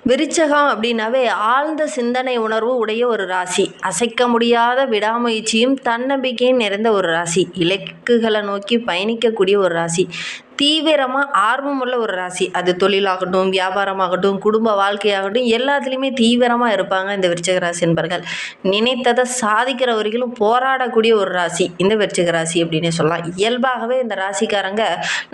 விருச்சகம் அப்படின்னாவே ஆழ்ந்த சிந்தனை உணர்வு உடைய ஒரு ராசி. அசைக்க முடியாத விடாமுயற்சியும் தன்னம்பிக்கையும் நிறைந்த ஒரு ராசி. இலக்குகளை நோக்கி பயணிக்கக்கூடிய ஒரு ராசி. தீவிரமாக ஆர்வமுள்ள ஒரு ராசி. அது தொழிலாகட்டும், வியாபாரமாகட்டும், குடும்ப வாழ்க்கையாகட்டும், எல்லாத்துலேயுமே தீவிரமாக இருப்பாங்க இந்த விருச்சிக ராசி என்பர்கள். நினைத்ததை சாதிக்கிற வரைக்கும் போராடக்கூடிய ஒரு ராசி இந்த விருச்சிக ராசி அப்படின்னே சொல்லலாம். இயல்பாகவே இந்த ராசிக்காரங்க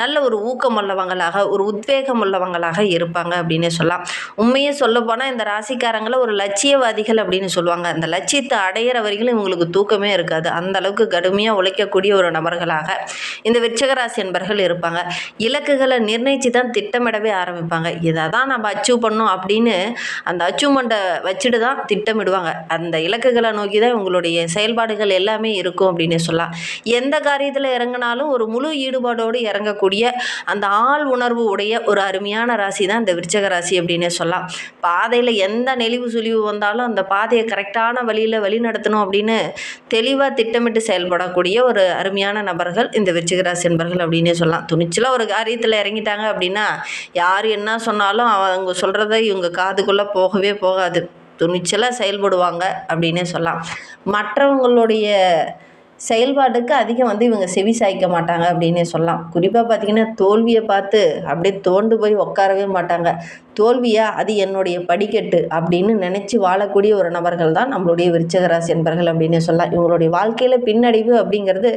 நல்ல ஒரு ஊக்கம் உள்ளவங்களாக, ஒரு உத்வேகம் உள்ளவங்களாக இருப்பாங்க அப்படின்னே சொல்லலாம். உண்மையே சொல்லப்போனால் இந்த ராசிக்காரங்களை ஒரு லட்சியவாதிகள் அப்படின்னு சொல்லுவாங்க. அந்த லட்சியத்தை அடையிற வரைக்கும் இவங்களுக்கு தூக்கமே இருக்காது. அந்த அளவுக்கு கடுமையாக உழைக்கக்கூடிய ஒரு நபர்களாக இந்த விருச்சிக ராசி என்பர்கள் இருப்பாங்க. இலக்குகளை நிர்ணயித்து தான் திட்டமிடவே ஆரம்பிப்பாங்க. இதை தான் நம்ம அச்சீவ் பண்ணோம் அப்படின்னு அந்த அச்சீவ்மெண்ட்டை வச்சுட்டு தான் திட்டமிடுவாங்க. அந்த இலக்குகளை நோக்கி தான் உங்களுடைய செயல்பாடுகள் எல்லாமே இருக்கும் அப்படின்னு சொல்லலாம். எந்த காரியத்தில் இறங்கினாலும் ஒரு முழு ஈடுபாடோடு இறங்கக்கூடிய அந்த ஆள் உணர்வு உடைய ஒரு அருமையான ராசி தான் இந்த விருச்சிக ராசி அப்படின்னு சொல்லலாம். பாதையில் எந்த நெளிவு சுழிவு வந்தாலும் அந்த பாதையை கரெக்டான வழியில் வழி நடத்தணும் அப்படின்னு தெளிவாக திட்டமிட்டு செயல்படக்கூடிய ஒரு அருமையான நபர்கள் இந்த விருச்சிக ராசி என்பர்கள் அப்படின்னு சொல்லலாம். துணிச்சலாக ஒரு காரியத்தில் இறங்கிட்டாங்க அப்படின்னா யார் என்ன சொன்னாலும் அவங்க சொல்கிறத இவங்க காதுக்குள்ளே போகவே போகாது. துணிச்சலாக செயல்படுவாங்க அப்படின்னே சொல்லலாம். மற்றவங்களுடைய செயல்பாட்டுக்கு அதிகம் இவங்க செவி சாய்க்க மாட்டாங்க அப்படின்னே சொல்லலாம். குறிப்பாக பார்த்திங்கன்னா தோல்வியை பார்த்து அப்படியே தோண்டு போய் உட்காரவே மாட்டாங்க. தோல்வியா அது என்னுடைய படிக்கட்டு அப்படின்னு நினச்சி வாழக்கூடிய ஒரு நபர்கள் தான் நம்மளுடைய விருச்சிக ராசி என்பர்கள் அப்படின்னு சொல்லலாம். இவங்களுடைய வாழ்க்கையில் பின்னடைவு அப்படிங்கிறது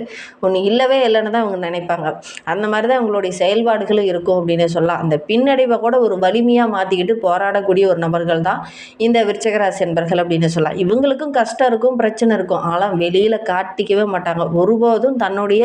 ஒன்று இல்லவே இல்லைன்னு தான் அவங்க நினைப்பாங்க. அந்த மாதிரி தான் இவங்களுடைய செயல்பாடுகளும் இருக்கும் அப்படின்னு சொல்லலாம். அந்த பின்னடைவை கூட ஒரு வலிமையாக மாற்றிக்கிட்டு போராடக்கூடிய ஒரு நபர்கள் தான் இந்த விருச்சிக ராசி என்பர்கள் அப்படின்னு சொல்லலாம். இவங்களுக்கும் கஷ்டம் இருக்கும், பிரச்சனை இருக்கும். ஆனால் வெளியில் காட்டிக்கவே மாட்டாங்க. ஒருபோதும் தன்னுடைய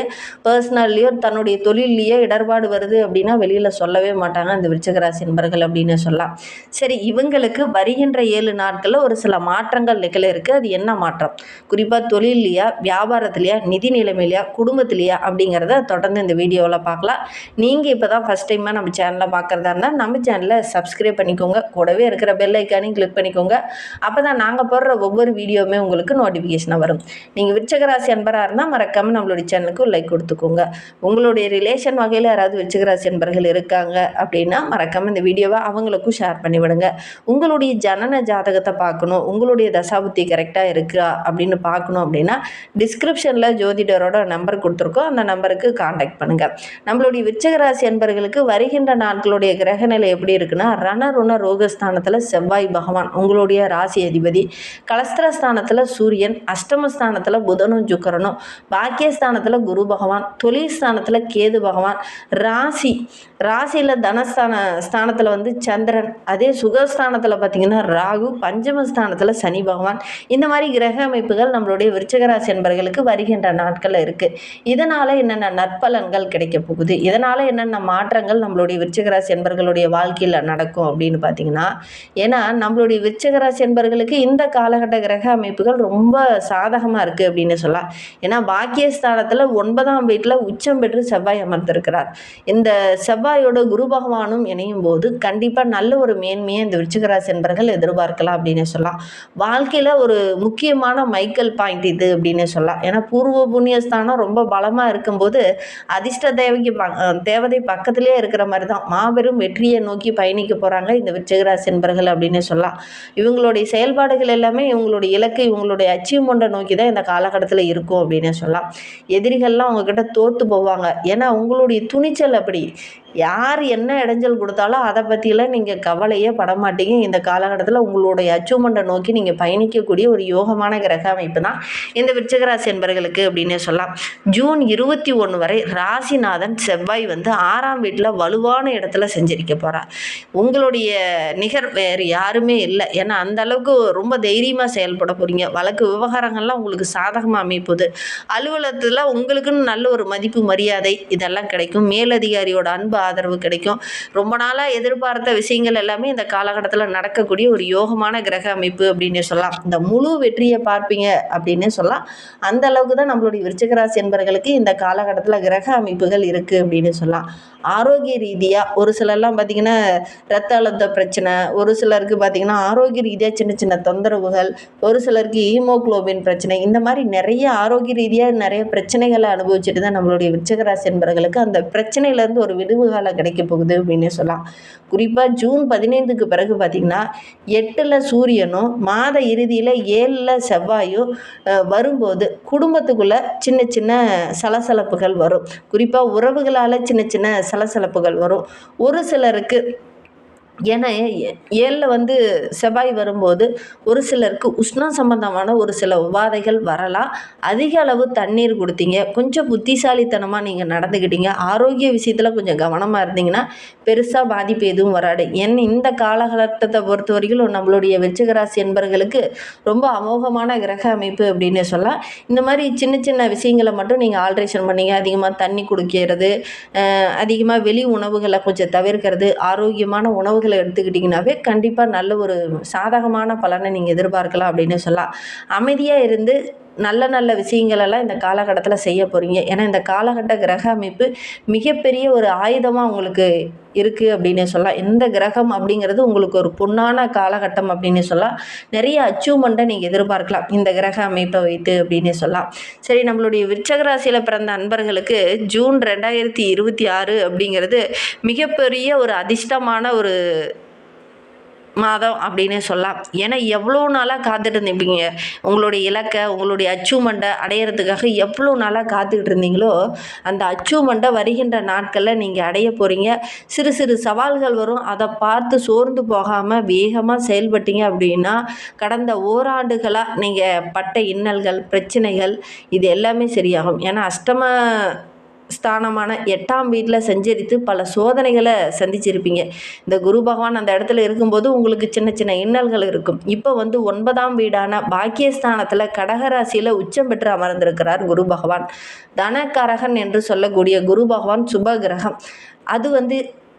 பர்சனல்லையோ தன்னுடைய தொழிலையோ இடர்பாடு வருது அப்படின்னா வெளியில் சொல்லவே மாட்டாங்க இந்த விருச்சிக ராசி என்பர்கள் அப்படின்னு சொல்லலாம். சரி, இவங்களுக்கு வருகின்ற 7 நாட்களில் ஒரு சில மாற்றங்கள் நிகழ இருக்குது. அது என்ன மாற்றம், குறிப்பாக தொழிலையா, வியாபாரத்திலையா, நிதி நிலைமையிலையா, குடும்பத்திலையா அப்படிங்கிறத தொடர்ந்து இந்த வீடியோவில் பார்க்கலாம். நீங்கள் இப்போ தான் ஃபஸ்ட் டைமாக நம்ம சேனலில் பார்க்குறதா இருந்தால் நம்ம சேனலை சப்ஸ்கிரைப் பண்ணிக்கோங்க. கூடவே இருக்கிற பெல் ஐக்கானையும் கிளிக் பண்ணிக்கோங்க. அப்போ தான் நாங்கள் போடுற ஒவ்வொரு வீடியோவுமே உங்களுக்கு நோட்டிஃபிகேஷனாக வரும். நீங்கள் விருச்சிக ராசி அன்பராக இருந்தால் மறக்காமல் நம்மளுடைய சேனலுக்கு லைக் கொடுத்துக்கோங்க. உங்களுடைய ரிலேஷன் வகையில் யாராவது விருச்சிக ராசி அன்பர்கள் இருக்காங்க அப்படின்னா மறக்காமல் இந்த வீடியோவை அவங்களுக்கும் ஷேர் பண்ணிவிடுங்க. உங்களுடைய ஜனன ஜாதகத்தை பார்க்கணும், உங்களுடைய தசாபுத்தி கரெக்டாக இருக்கா அப்படின்னு பார்க்கணும் அப்படின்னா டிஸ்கிரிப்ஷனில் ஜோதிடரோட நம்பர் கொடுத்துருக்கோம். அந்த நம்பருக்கு காண்டாக்ட் பண்ணுங்கள். நம்மளுடைய விருச்சிக ராசி அன்பர்களுக்கு வருகின்ற நாட்களுடைய கிரகநிலை எப்படி இருக்குன்னா, ரணருண ரோகஸ்தானத்தில் செவ்வாய் பகவான் உங்களுடைய ராசி அதிபதி, கலஸ்திரஸ்தானத்தில் சூரியன், அஷ்டமஸ்தானத்தில் புதனும் சுக்கிரனும், பாக்கியஸ்தானத்தில் குரு பகவான், தொழில் ஸ்தானத்தில் கேது பகவான், ராசியில் ஸ்தானத்தில் சந்திரன், அதே சுகஸ்தானத்தில் பார்த்திங்கன்னா ராகு, பஞ்சமஸ்தானத்தில் சனி பகவான். இந்த மாதிரி கிரக அமைப்புகள் நம்மளுடைய விருச்சிக ராசி என்பர்களுக்கு வருகின்ற நாட்களில் இருக்குது. இதனால் என்னென்ன நற்பலன்கள் கிடைக்க போகுது, இதனால் என்னென்ன மாற்றங்கள் நம்மளுடைய விருச்சிக ராசி என்பர்களுடைய வாழ்க்கையில் நடக்கும் அப்படின்னு பார்த்திங்கன்னா, ஏன்னா நம்மளுடைய விருச்சிக ராசி என்பர்களுக்கு இந்த காலகட்ட கிரக அமைப்புகள் ரொம்ப சாதகமாக இருக்குது அப்படின்னு சொல்லலாம். ஏன்னா பாக்கியஸ்தானத்தில் 9ஆம் வீட்டில் உச்சம் பெற்று செவ்வாய் அமர்ந்திருக்கிறார். இந்த செவ்வாயோட குரு பகவானும் இணையும் போது கண்டிப்பாக நல்ல ஒரு மேன்மையை இந்த விருச்சிக ராசி என்பர்கள் எதிர்பார்க்கலாம் அப்படின்னு சொல்லலாம். வாழ்க்கையில் ஒரு முக்கியமான மைக்கல் பாயிண்ட் இது அப்படின்னு சொல்லலாம். ஏன்னா பூர்வ புண்ணியஸ்தானம் ரொம்ப பலமாக இருக்கும்போது அதிர்ஷ்ட தேவதை பக்கத்திலே இருக்கிற மாதிரி தான் மாபெரும் வெற்றியை நோக்கி பயணிக்க போகிறாங்க இந்த விருச்சிக ராசி என்பர்கள் அப்படின்னு சொல்லலாம். இவங்களுடைய செயல்பாடுகள் எல்லாமே இவங்களுடைய இலக்கு, இவங்களுடைய அச்சீவ்மெண்ட்டை நோக்கி தான் இந்த காலகட்டத்தில் இருக்கும் அப்படின்னு சொல்லலாம். எதிரிகள்லாம் அவங்கக்கிட்ட தோற்று போவாங்க. ஏன்னா உங்களுடைய துணிச்சல் அப்படி. யார் என்ன இடைஞ்சல் கொடுத்தாலும் அதை பற்றியெல்லாம் நீங்கள் கவலையே படமாட்டீங்க. இந்த காலகட்டத்தில் உங்களுடைய அச்சீவ்மெண்ட்டை நோக்கி நீங்கள் பயணிக்கக்கூடிய ஒரு யோகமான கிரக அமைப்பு தான் இந்த விருச்சிக ராசி என்பர்களுக்கு அப்படின்னே சொல்லலாம். ஜூன் 21 வரை ராசிநாதன் செவ்வாய் 6ஆம் வீட்டில் வலுவான இடத்துல செஞ்சிருக்க போகிறார். உங்களுடைய நிகர் வேறு யாருமே இல்லை. ஏன்னா அந்த அளவுக்கு ரொம்ப தைரியமாக செயல்பட போகிறீங்க. வழக்கு விவகாரங்கள்லாம் உங்களுக்கு சாதகமாக அமைப்புது. அலுவலகத்தில் உங்களுக்குன்னு நல்ல ஒரு மதிப்பு மரியாதை இதெல்லாம் கிடைக்கும். மேலதிகாரியோட அன்பு ஆதரவு கிடைக்கும். ரொம்ப நாளாக எதிர்பார்த்த விஷயங்கள் எல்லாமே இந்த காலகட்டத்தில் நடக்கக்கூடிய ஒரு யோகமான கிரக அமைப்பு அப்படின்னு சொல்லலாம். இந்த முழு வெற்றியை பார்ப்பீங்க அப்படின்னு சொல்லலாம். அந்த அளவுக்கு தான் நம்மளுடைய விருச்சிக ராசி என்பர்களுக்கு இந்த காலகட்டத்தில் கிரக அமைப்புகள் இருக்குது அப்படின்னு சொல்லலாம். ஆரோக்கிய ரீதியாக ஒரு சிலர்லாம் பார்த்திங்கன்னா இரத்த அழுத்த பிரச்சனை, ஒரு சிலருக்கு பார்த்திங்கன்னா ஆரோக்கிய ரீதியாக சின்ன சின்ன தொந்தரவுகள், ஒரு சிலருக்கு ஹீமோகுளோபின் பிரச்சனை, இந்த மாதிரி நிறைய ஆரோக்கிய ரீதியாக நிறைய பிரச்சனைகளை அனுபவிச்சுட்டு தான் நம்மளுடைய விருச்சிக ராசி என்பர்களுக்கு அந்த பிரச்சனையிலேருந்து ஒரு விடுவு காலம் கிடைக்க போகுது அப்படின்னே சொல்லலாம். குறிப்பாக ஜூன் 15க்கு பிறகு பார்த்திங்கன்னா 8ல் சூரியனும் மாத இறுதியில் 7ல் செவ்வாயும் வரும்போது குடும்பத்துக்குள்ளே சின்ன சின்ன சலசலப்புகள் வரும். குறிப்பாக உறவுகளால் சின்ன சின்ன சலசலப்புகள் வரும். ஒரு சிலருக்கு ஏன்னா 7ல் செவ்வாய் வரும்போது ஒரு சிலருக்கு உஷ்ணம் சம்பந்தமான ஒரு சில உபாதைகள் வரலாம். அதிக அளவு தண்ணீர் கொடுத்தீங்க, கொஞ்சம் புத்திசாலித்தனமாக நீங்கள் நடந்துக்கிட்டீங்க, ஆரோக்கிய விஷயத்தில் கொஞ்சம் கவனமாக இருந்தீங்கன்னா பெருசாக பாதிப்பு எதுவும் வராது. இந்த காலகட்டத்தை பொறுத்த வரைக்கும் நம்மளுடைய விருச்சிக ராசி என்பர்களுக்கு ரொம்ப அமோகமான கிரக அமைப்பு அப்படின்னு சொல்லலாம். இந்த மாதிரி சின்ன சின்ன விஷயங்களை மட்டும் நீங்கள் ஆல்ட்ரேஷன் பண்ணீங்க, அதிகமாக தண்ணி குடிக்கிறது, அதிகமாக வெளி உணவுகளை கொஞ்சம் தவிர்க்கிறது, ஆரோக்கியமான உணவுகளை எடுத்துக்கிட்டிங்கனாவே கண்டிப்பாக நல்ல ஒரு சாதகமான பலனை நீங்கள் எதிர்பார்க்கலாம் அப்படின்னு சொல்லலாம். அமைதியாக இருந்து நல்ல நல்ல விஷயங்களெல்லாம் இந்த காலகட்டத்தில் செய்ய போகிறீங்க. ஏன்னா இந்த காலகட்ட கிரக அமைப்பு மிகப்பெரிய ஒரு ஆயுதமாக உங்களுக்கு இருக்குது அப்படின்னு சொல்லலாம். இந்த கிரகம் அப்படிங்கிறது உங்களுக்கு ஒரு பொன்னான காலகட்டம் அப்படின்னு சொல்லலாம். நிறைய அச்சீவ்மெண்ட்டை நீங்கள் எதிர்பார்க்கலாம் இந்த கிரக அமைப்பை வைத்து அப்படின்னு சொல்லலாம். சரி, நம்மளுடைய விருச்சிக ராசியில் பிறந்த அன்பர்களுக்கு ஜூன் 2026 அப்படிங்கிறது மிகப்பெரிய ஒரு அதிர்ஷ்டமான ஒரு மாதம் அப்படின்னு சொல்லலாம். ஏன்னா எவ்வளோ நாளாக காத்துட்டு இருந்தீங்க, உங்களுடைய இலக்கை உங்களுடைய அச்சீவ்மெண்ட்டை அடையிறதுக்காக எவ்வளோ நாளாக காத்துக்கிட்டு இருந்தீங்களோ அந்த அச்சீவ்மெண்ட்டை வருகின்ற நாட்களில் நீங்கள் அடைய போகிறீங்க. சிறு சிறு சவால்கள் வரும், அதை பார்த்து சோர்ந்து போகாமல் வேகமாக செயல்பட்டீங்க அப்படின்னா கடந்த ஓராண்டுகளாக நீங்கள் பட்ட இன்னல்கள் பிரச்சனைகள் இது எல்லாமே சரியாகும். ஏன்னா அஷ்டம ஸ்தானமான 8ஆம் வீட்டில் சஞ்சரித்து பல சோதனைகளை சந்திச்சிருப்பீங்க. இந்த குரு பகவான் அந்த இடத்துல இருக்கும்போது உங்களுக்கு சின்ன சின்ன இன்னல்கள் இருக்கும். இப்போ 9ஆம் வீடான பாக்கியஸ்தானத்தில் கடகராசியில் உச்சம் பெற்று அமர்ந்திருக்கிறார் குரு பகவான். தனக்காரகன் என்று சொல்லக்கூடிய குரு பகவான் சுப கிரகம். அது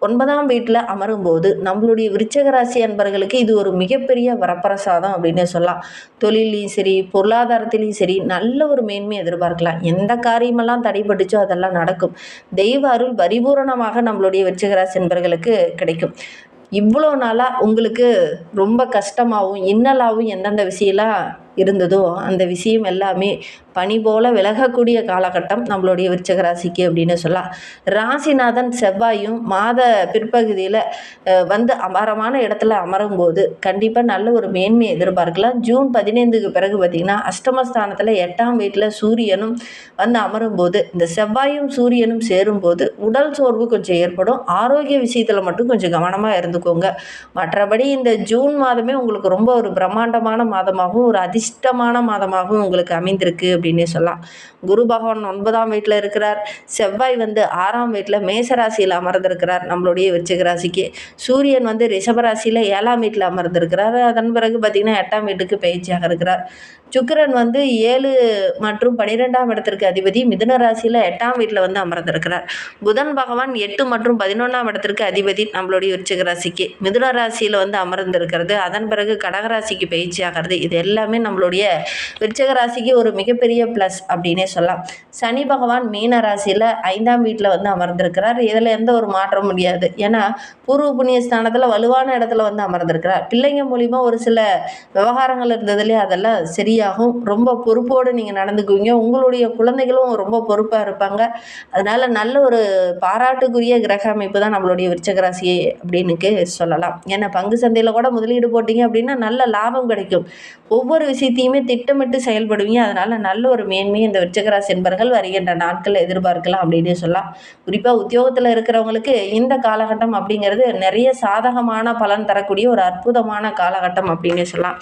9ஆம் வீட்டில் அமரும்போது நம்மளுடைய விருச்சிக ராசி அன்பர்களுக்கு இது ஒரு மிகப்பெரிய வரப்பிரசாதம் அப்படின்னு சொல்லலாம். தொழிலையும் சரி பொருளாதாரத்திலையும் சரி நல்ல ஒரு மேன்மை எதிர்பார்க்கலாம். எந்த காரியமெல்லாம் தடைப்பட்டுச்சோ அதெல்லாம் நடக்கும். தெய்வ அருள் பரிபூரணமாக நம்மளுடைய விருச்சிக ராசி அன்பர்களுக்கு கிடைக்கும். இவ்வளோ நாளாக உங்களுக்கு ரொம்ப கஷ்டமாகவும் இன்னலாகவும் எந்தெந்த விஷயம்லாம் இருந்ததோ அந்த விஷயம் எல்லாமே பனி போல விலகக்கூடிய காலகட்டம் நம்மளுடைய விருச்சிக ராசிக்கு அப்படின்னு சொல்லலாம். ராசிநாதன் செவ்வாயும் மாத பிற்பகுதியில் அபாரமான இடத்துல அமரும்போது கண்டிப்பாக நல்ல ஒரு மேன்மையை எதிர்பார்க்கலாம். ஜூன் 15க்கு பிறகு பார்த்திங்கன்னா அஷ்டமஸ்தானத்தில் 8ஆம் வீட்டில் சூரியனும் அமரும்போது இந்த செவ்வாயும் சூரியனும் சேரும்போது உடல் சோர்வு கொஞ்சம் ஏற்படும். ஆரோக்கிய விஷயத்தில் மட்டும் கொஞ்சம் கவனமாக இருந்துக்கோங்க. மற்றபடி இந்த ஜூன் மாதமே உங்களுக்கு ரொம்ப ஒரு பிரம்மாண்டமான மாதமாகவும் ஒரு அதிர்ஷ்டமான மாதமாகவும் உங்களுக்கு அமைந்திருக்கு அப்படின்னே சொல்லலாம். குரு பகவான் 9ஆம் வீட்டில் இருக்கிறார். செவ்வாய் 6ஆம் வீட்டில் மேசராசியில் அமர்ந்திருக்கிறார் நம்மளுடைய விருச்சிக ராசிக்கு. சூரியன் ரிஷபராசியில் 7ஆம் வீட்டில் அமர்ந்திருக்கிறார். அதன் பிறகு பார்த்திங்கன்னா 8ஆம் வீட்டுக்கு பயிற்சியாக இருக்கிறார். சுக்கிரன் 7 மற்றும் 12ஆம் இடத்திற்கு அதிபதி மிதுன ராசியில் 8ஆம் வீட்டில் அமர்ந்திருக்கிறார். புதன் பகவான் 8 மற்றும் 11ஆம் இடத்திற்கு அதிபதி நம்மளுடைய விருச்சிக ராசிக்கு. மிதுன ராசியில் அமர்ந்திருக்கிறது. அதன் பிறகு கடகராசிக்கு பயிற்சி ஆகிறது. இது எல்லாமே நம்மளுடைய விருச்சிக ராசிக்கு ஒரு மிகப்பெரிய ப்ளஸ் அப்படின்னே சொல்லலாம். சனி பகவான் மீன ராசியில் 5ஆம் வீட்டில் அமர்ந்திருக்கிறார். இதில் எந்த ஒரு மாற்றம் முடியாது. ஏன்னா பூர்வ புண்ணிய ஸ்தானத்தில் வலுவான இடத்துல அமர்ந்திருக்கிறார். பிள்ளைங்க மூலிமா ஒரு சில விவகாரங்கள் இருந்ததுலேயே அதெல்லாம் சரியாகும். ரொம்ப பொறுப்போடு நீங்கள் நடந்துக்குவீங்க. உங்களுடைய குழந்தைகளும் ரொம்ப பொறுப்பாக இருப்பாங்க. அதனால் நல்ல ஒரு பாராட்டுக்குரிய கிரக அமைப்பு தான் நம்மளுடைய விருச்சிக ராசி அப்படின்னு சொல்லலாம். ஏன்னா பங்கு சந்தையில் கூட முதலீடு போட்டிங்க அப்படின்னா நல்ல லாபம் கிடைக்கும். ஒவ்வொரு விஷயத்தையுமே திட்டமிட்டு செயல்படுவீங்க. அதனால் நல்ல ஒரு மேன்மையை இந்த விருச்சிக ராசி என்பர்கள் வருகின்ற நாட்களில் எதிர்பார்க்கலாம் அப்படின்னு சொல்லலாம். குறிப்பாக உத்தியோகத்தில் இருக்கிறவங்களுக்கு இந்த காலகட்டம் அப்படிங்கிறது நிறைய சாதகமான பலன் தரக்கூடிய ஒரு அற்புதமான காலகட்டம் அப்படின்னு சொல்லலாம்.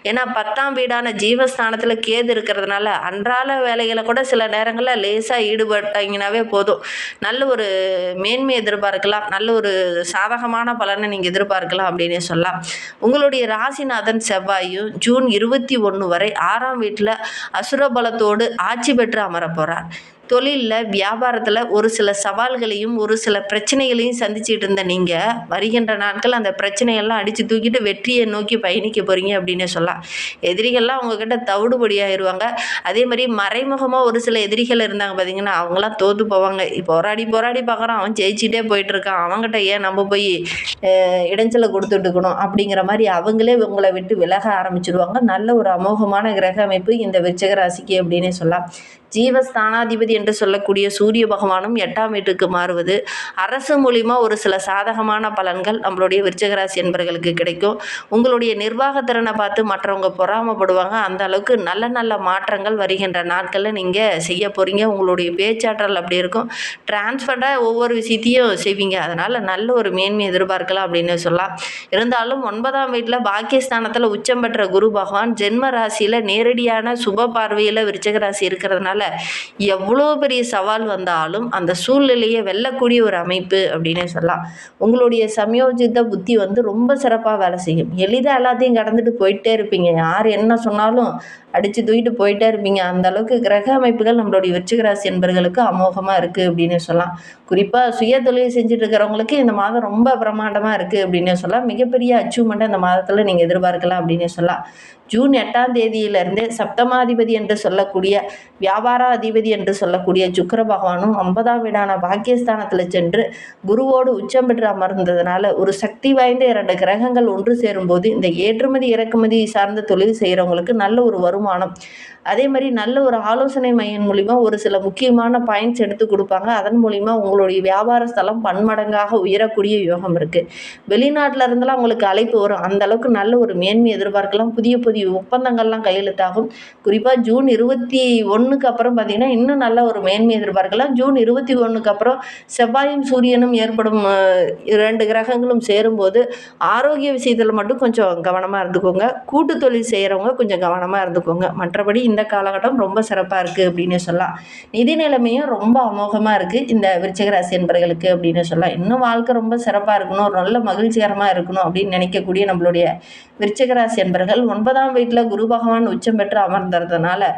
ஏன்னா 10ஆம் வீடான ஜீவஸ்தானத்தில் கேது இருக்கிறதுனால அன்றாட வேலைகளை கூட சில நேரங்களில் லேசாக ஈடுபட்டாங்கனாவே போதும், நல்ல ஒரு மேன்மை எதிர்பார்க்கலாம். நல்ல ஒரு சாதகமான பலனை நீங்கள் எதிர்பார்க்கலாம் அப்படின்னு சொல்லலாம். உங்களுடைய ராசிநாதன் செவ்வாயும் ஜூன் 21 வரை 6ஆம் வீட்டில் அசுரபலத்தோடு ஆட்சி பெற்று அமர போகிறார். தொழிலில் வியாபாரத்தில் ஒரு சில சவால்களையும் ஒரு சில பிரச்சனைகளையும் சந்திச்சுட்டு இருந்த நீங்கள் வருகின்ற நாட்கள் அந்த பிரச்சனையெல்லாம் அடித்து தூக்கிட்டு வெற்றியை நோக்கி பயணிக்க போகிறீங்க அப்படின்னு சொல்லலாம். எதிரிகள்லாம் உங்ககிட்ட தவிடுபடியாகிடுவாங்க. அதே மாதிரி மறைமுகமாக ஒரு சில எதிரிகள் இருந்தாங்க பார்த்திங்கன்னா, அவங்களாம் தோற்று போவாங்க. போராடி பார்க்குறான், அவன் ஜெயிச்சிட்டே போயிட்டுருக்கான், அவங்ககிட்ட ஏன் நம்ம போய் இடைஞ்சலை கொடுத்துட்டுக்கணும் அப்படிங்கிற மாதிரி அவங்களே உங்களை விட்டு விலக ஆரம்பிச்சிடுவாங்க. நல்ல ஒரு அமோகமான கிரக அமைப்பு இந்த விருச்சிக ராசிக்கு அப்படின்னே சொல்லலாம். ஜீவஸ்தானாதிபதி என்று சொல்லக்கூடிய சூரிய பகவானும் 8ஆம் வீட்டுக்கு மாறுவது, அரசு மூலிமா ஒரு சில சாதகமான பலன்கள் நம்மளுடைய விருச்சிக ராசி என்பர்களுக்கு கிடைக்கும். உங்களுடைய நிர்வாகத்திறனை பார்த்து மற்றவங்க பொறாமப்படுவாங்க. அந்த அளவுக்கு நல்ல நல்ல மாற்றங்கள் வருகின்ற நாட்களில் நீங்கள் செய்ய போகிறீங்க. உங்களுடைய பேச்சாற்றல் அப்படி இருக்கும். டிரான்ஸ்பரண்டாக ஒவ்வொரு விஷயத்தையும் செய்வீங்க. அதனால் நல்ல ஒரு மேன்மை எதிர்பார்க்கலாம் அப்படின்னு சொல்லலாம். இருந்தாலும் 9ஆம் வீட்டில் பாக்கியஸ்தானத்தில் உச்சம் பெற்ற குரு பகவான் ஜென்ம ராசியில் நேரடியான சுப பார்வையில் விருச்சிக ராசி இருக்கிறதுனால எவ்வளோ பெரிய சவால் வந்தாலும் அந்த சூழ்நிலையை வெல்லக்கூடிய ஒரு அமைப்பு அப்படின்னு சொல்லலாம். உங்களுடைய சமயோஜித புத்தி ரொம்ப சிறப்பாக வேலை செய்யும். எளிதாக எல்லாத்தையும் கடந்துட்டு போயிட்டே இருப்பீங்க. யார் என்ன சொன்னாலும் அடித்து தூக்கிட்டு போயிட்டே இருப்பீங்க. அந்த அளவுக்கு கிரக அமைப்புகள் நம்மளுடைய விருச்சிக ராசி என்பர்களுக்கு அமோகமாக இருக்குது அப்படின்னு சொல்லலாம். குறிப்பாக சுய தொழில் செஞ்சுட்டு இருக்கிறவங்களுக்கு இந்த மாதம் ரொம்ப பிரமாண்டமாக இருக்குது அப்படின்னு சொல்லலாம். மிகப்பெரிய அச்சீவ்மெண்ட்டை இந்த மாதத்தில் நீங்கள் எதிர்பார்க்கலாம் அப்படின்னு சொல்லலாம். ஜூன் 8ஆம் தேதியிலிருந்து சப்தமாதிபதி என்று சொல்லக்கூடிய வியாபார அதிபதி என்று சொல்லக்கூடிய சுக்கிர பகவானும் 9ஆம் வீடான பாக்கியஸ்தானத்தில் சென்று குருவோடு உச்சம் பெற்று அமர்ந்ததுனால ஒரு சக்தி வாய்ந்த 2 கிரகங்கள் ஒன்று சேரும்போது இந்த ஏற்றுமதி இறக்குமதி சார்ந்த தொழில் செய்கிறவங்களுக்கு நல்ல ஒரு வருமானம், அதே மாதிரி நல்ல ஒரு ஆலோசனை மையம் மூலிமா ஒரு சில முக்கியமான பாயிண்ட்ஸ் எடுத்து கொடுப்பாங்க. அதன் மூலிமா உங்களுடைய வியாபார ஸ்தலம் பன்மடங்காக உயரக்கூடிய யோகம் இருக்குது. வெளிநாட்டில் இருந்தெல்லாம் உங்களுக்கு அழைப்பு வரும். அந்த அளவுக்கு நல்ல ஒரு மேன்மை எதிர்பார்க்கலாம். புதிய புதிய ஒப்பந்தங்கள்லாம் கையெழுத்தாகும். குறிப்பாக ஜூன் 21க்கு அப்புறம் பார்த்திங்கன்னா இன்னும் நல்ல ஒரு மேன்மை எதிர்பார்க்கலாம். ஜூன் 21க்கு அப்புறம் செவ்வாயும் சூரியனும் ஏற்படும் 2 கிரகங்களும் சேரும்போது ஆரோக்கிய விஷயத்தில் மட்டும் கொஞ்சம் கவனமாக இருந்துக்கோங்க. கூட்டு தொழில் செய்கிறவங்க கொஞ்சம் கவனமாக இருந்துக்கோங்க. மற்றபடி இந்த காலகட்டம் ரொம்ப சிறப்பாக இருக்குது அப்படின்னு சொல்லலாம். நிதி நிலைமையும் ரொம்ப அமோகமாக இருக்குது இந்த விருச்சிக ராசி என்பர்களுக்கு அப்படின்னு சொல்லலாம். இன்னும் வாழ்க்கை ரொம்ப சிறப்பாக இருக்கணும், ஒரு நல்ல மகிழ்ச்சிகரமாக இருக்கணும் அப்படின்னு நினைக்கக்கூடிய நம்மளுடைய விருச்சிக ராசி என்பர்கள் 9ஆம் வீட்டில் குரு பகவான் உச்சம் பெற்று அமர்ந்ததுனால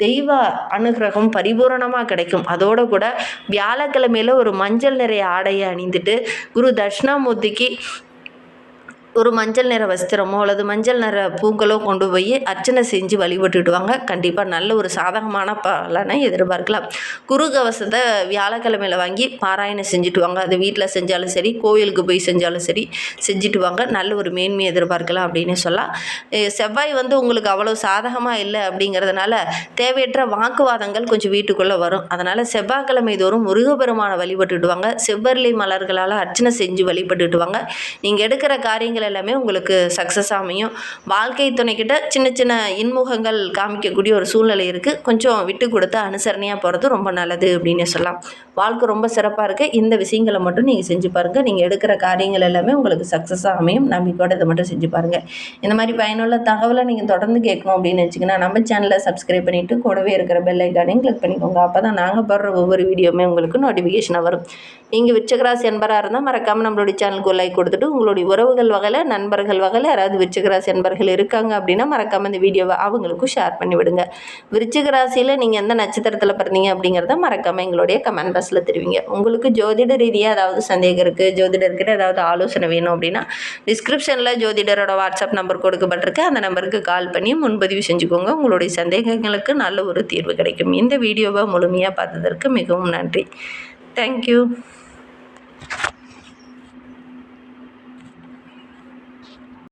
தெய்வ அனுகிரகம் பரிபூரணமாக கிடைக்கும். அதோடு கூட வியாழக்கிழமையில் ஒரு மஞ்சள் நிற ஆடையை அணிந்துட்டு குரு தட்சிணாமூர்த்திக்கு ஒரு மஞ்சள் நிற வஸ்திரமோ அல்லது மஞ்சள் நிற பூக்களோ கொண்டு போய் அர்ச்சனை செஞ்சு வழிபட்டுடுவாங்க. கண்டிப்பாக நல்ல ஒரு சாதகமான பலனை எதிர்பார்க்கலாம். குரு கவசத்தை வியாழக்கிழமையில் வாங்கி பாராயணம் செஞ்சுட்டு வாங்க. அது வீட்டில் செஞ்சாலும் சரி, கோயிலுக்கு போய் செஞ்சாலும் சரி செஞ்சுட்டு வாங்க. நல்ல ஒரு மேன்மை எதிர்பார்க்கலாம் அப்படின்னு சொல்லலாம். செவ்வாய் உங்களுக்கு அவ்வளோ சாதகமாக இல்லை அப்படிங்கிறதுனால தேவையற்ற வாக்குவாதங்கள் கொஞ்சம் வீட்டுக்குள்ளே வரும். அதனால் செவ்வாய்க்கிழமை தோறும் முருகப்பெருமானை வழிபட்டுடுவாங்க. செவ்வரளி மலர்களால் அர்ச்சனை செஞ்சு வழிபட்டுடுவாங்க. நீங்கள் எடுக்கிற காரியங்கள் எல்லாமே உங்களுக்கு சக்ஸஸ் அமையும். வாழ்க்கை துணைக்கிட்ட சின்ன சின்ன இன்முகங்கள் காமிக்கக்கூடிய ஒரு சூழ்நிலை இருக்குது. கொஞ்சம் விட்டு கொடுத்து அனுசரணையாக போகிறது ரொம்ப நல்லது அப்படின்னு சொல்லலாம். வாழ்க்கை ரொம்ப சிறப்பாக இருக்குது. இந்த விஷயங்களை மட்டும் நீங்கள் செஞ்சு பாருங்கள். நீங்கள் எடுக்கிற காரியங்கள் எல்லாமே உங்களுக்கு சக்ஸஸாக அமையும். நம்பிக்கையோடு இதை மட்டும் செஞ்சு பாருங்கள். இந்த மாதிரி பயனுள்ள தகவலை நீங்கள் தொடர்ந்து கேட்கணும் அப்படின்னு வச்சிங்கன்னா நம்ம சேனலை சப்ஸ்கிரைப் பண்ணிவிட்டு கூடவே இருக்கிற பெல் ஐக்கானையும் கிளிக் பண்ணிக்கோங்க. அப்போ தான் நாங்கள் போடுற ஒவ்வொரு வீடியோவுமே உங்களுக்கு நோட்டிஃபிகேஷனாக வரும். நீங்கள் விருச்சிக ராசி என்பராக இருந்தால் மறக்காமல் நம்மளுடைய சேனலுக்கு லைக் கொடுத்துட்டு உங்களுடைய உறவுகள் வகையில் நண்பர்கள் வகையில் யாராவது விருச்சிக ராசி என்பர்கள் இருக்காங்க அப்படின்னா மறக்காமல் இந்த வீடியோவை அவங்களுக்கும் ஷேர் பண்ணி விடுங்க. விருச்சிக ராசியில் நீங்கள் எந்த நட்சத்திரத்தில் பிறந்தீங்க அப்படிங்கிறத மறக்காமல் எங்களுடைய கமெண்ட் பாக்ஸில் தெரிவிங்க. உங்களுக்கு ஜோதிட ரீதியாக ஏதாவது சந்தேகம் இருக்குது, ஜோதிடர்கிட்ட ஏதாவது ஆலோசனை வேணும் அப்படின்னா டிஸ்கிரிப்ஷனில் ஜோதிடரோட வாட்ஸ்அப் நம்பர் கொடுக்கப்பட்டிருக்கு. அந்த நம்பருக்கு கால் பண்ணி முன்பதிவு செஞ்சுக்கோங்க. உங்களுடைய சந்தேகங்களுக்கு நல்ல ஒரு தீர்வு கிடைக்கும். இந்த வீடியோவை முழுமையாக பார்த்ததற்கு மிகவும் நன்றி. தேங்க்யூ.